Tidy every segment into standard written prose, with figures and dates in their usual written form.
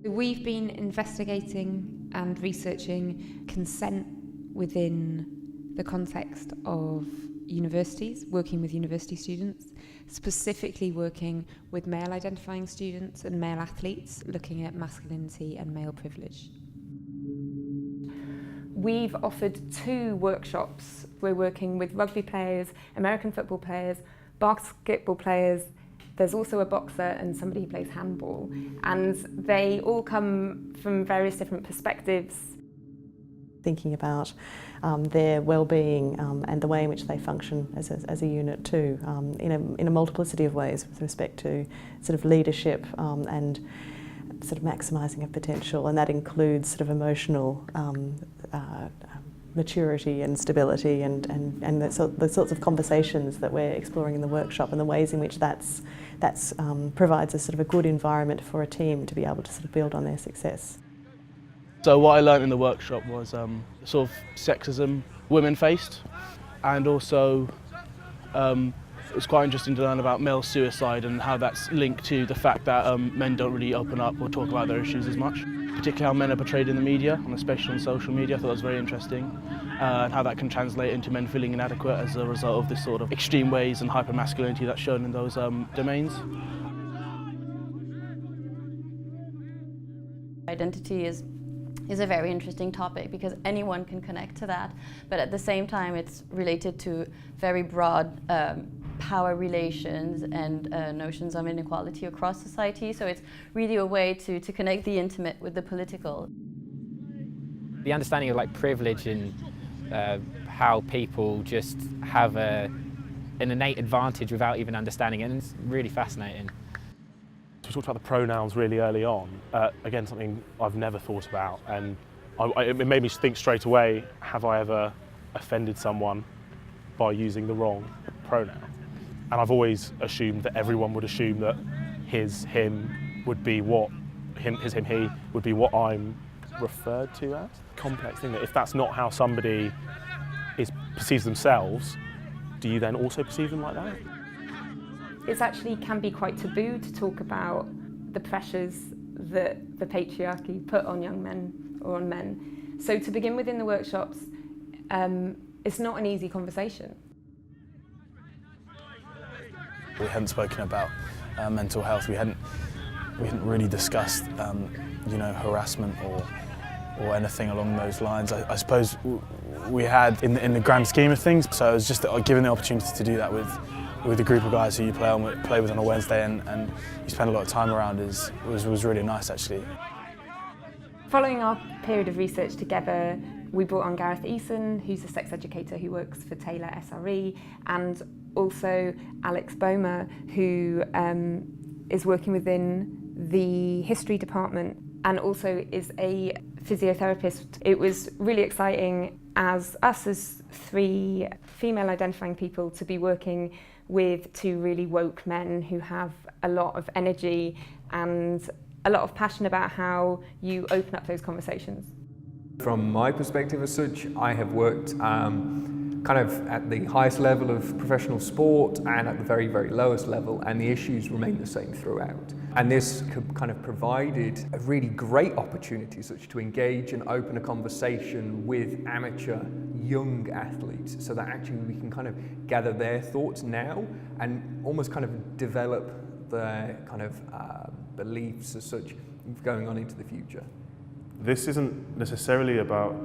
We've been investigating and researching consent within the context of universities, working with university students, specifically working with male identifying students and male athletes, looking at masculinity and male privilege. We've offered 2 workshops. We're working with rugby players, American football players, basketball players. There's also a boxer and somebody who plays handball. And they all come from various different perspectives. Thinking about their well-being and the way in which they function as a unit too, in a multiplicity of ways with respect to sort of leadership and sort of maximising of potential, and that includes sort of emotional maturity and stability and the sorts of conversations that we're exploring in the workshop, and the ways in which that's provides a sort of a good environment for a team to be able to sort of build on their success. So what I learned in the workshop was sort of sexism women faced, and also it was quite interesting to learn about male suicide and how that's linked to the fact that men don't really open up or talk about their issues as much, particularly how men are portrayed in the media, and especially on social media. I thought that was very interesting, and how that can translate into men feeling inadequate as a result of this sort of extreme ways and hyper-masculinity that's shown in those domains. Identity is a very interesting topic because anyone can connect to that, but at the same time it's related to very broad power relations and notions of inequality across society, so it's really a way to connect the intimate with the political. The understanding of like privilege and how people just have an innate advantage without even understanding it, and it's really fascinating. We talked about the pronouns really early on, again something I've never thought about, and it made me think straight away, have I ever offended someone by using the wrong pronoun? And I've always assumed that everyone would assume that his, him would be what, his, him, he would be what I'm referred to as. Complex thing that if that's not how somebody perceives themselves, do you then also perceive them like that? It actually can be quite taboo to talk about the pressures that the patriarchy put on young men or on men. So to begin with in the workshops, it's not an easy conversation. We hadn't spoken about mental health. We hadn't really discussed, harassment or anything along those lines. I suppose we had in the grand scheme of things. So it was just given the opportunity to do that with a group of guys who you play with on a Wednesday and you spend a lot of time around was really nice actually. Following our period of research together, we brought on Gareth Eason, who's a sex educator who works for Taylor SRE, and also Alex Bomer, who is working within the history department and also is a physiotherapist. It was really exciting as 3 female identifying people to be working with 2 really woke men who have a lot of energy and a lot of passion about how you open up those conversations. From my perspective as such, I have worked kind of at the highest level of professional sport and at the very, very lowest level, and the issues remain the same throughout. And this kind of provided a really great opportunity such to engage and open a conversation with amateur young athletes so that actually we can kind of gather their thoughts now and almost kind of develop their kind of beliefs as such going on into the future. This isn't necessarily about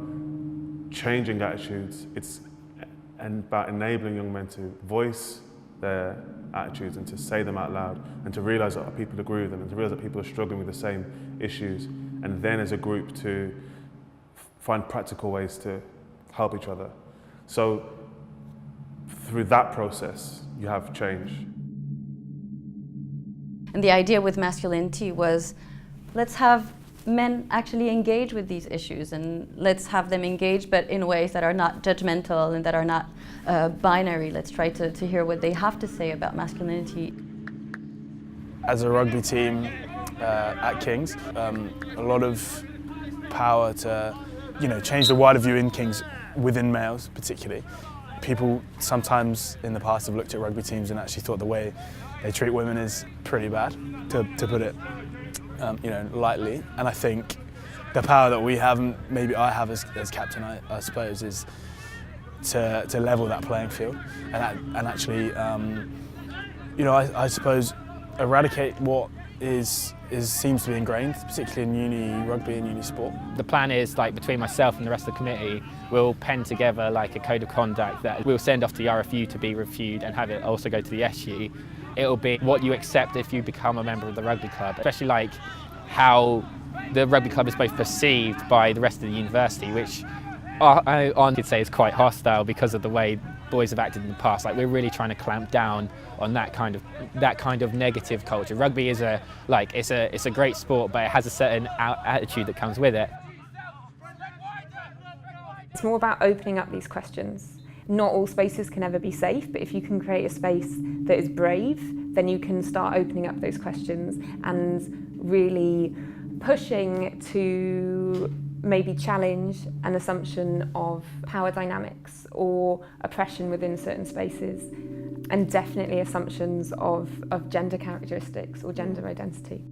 changing attitudes, it's about enabling young men to voice their attitudes and to say them out loud and to realise that people agree with them and to realise that people are struggling with the same issues, and then as a group to find practical ways to help each other. So through that process you have change. And the idea with masculinity was, let's have men actually engage with these issues, and let's have them engage but in ways that are not judgmental and that are not binary. Let's try to hear what they have to say about masculinity. As a rugby team at King's, a lot of power to change the wider view in King's within males particularly. People sometimes in the past have looked at rugby teams and actually thought the way they treat women is pretty bad, to put it lightly. And I think the power that we have, and maybe I have as captain, I suppose, is to level that playing field and actually, I suppose, eradicate what seems to be ingrained, particularly in uni rugby and uni sport. The plan is, like, between myself and the rest of the committee, we'll pen together like a code of conduct that we'll send off to the RFU to be reviewed and have it also go to the SU. It'll be what you accept if you become a member of the rugby club, especially like how the rugby club is both perceived by the rest of the university, which I could say is quite hostile because of the way boys have acted in the past. Like, we're really trying to clamp down on that kind of negative culture. Rugby is it's a great sport, but it has a certain attitude that comes with it. It's more about opening up these questions. Not all spaces can ever be safe, but if you can create a space that is brave, then you can start opening up those questions and really pushing to maybe challenge an assumption of power dynamics or oppression within certain spaces, and definitely assumptions of gender characteristics or gender identity.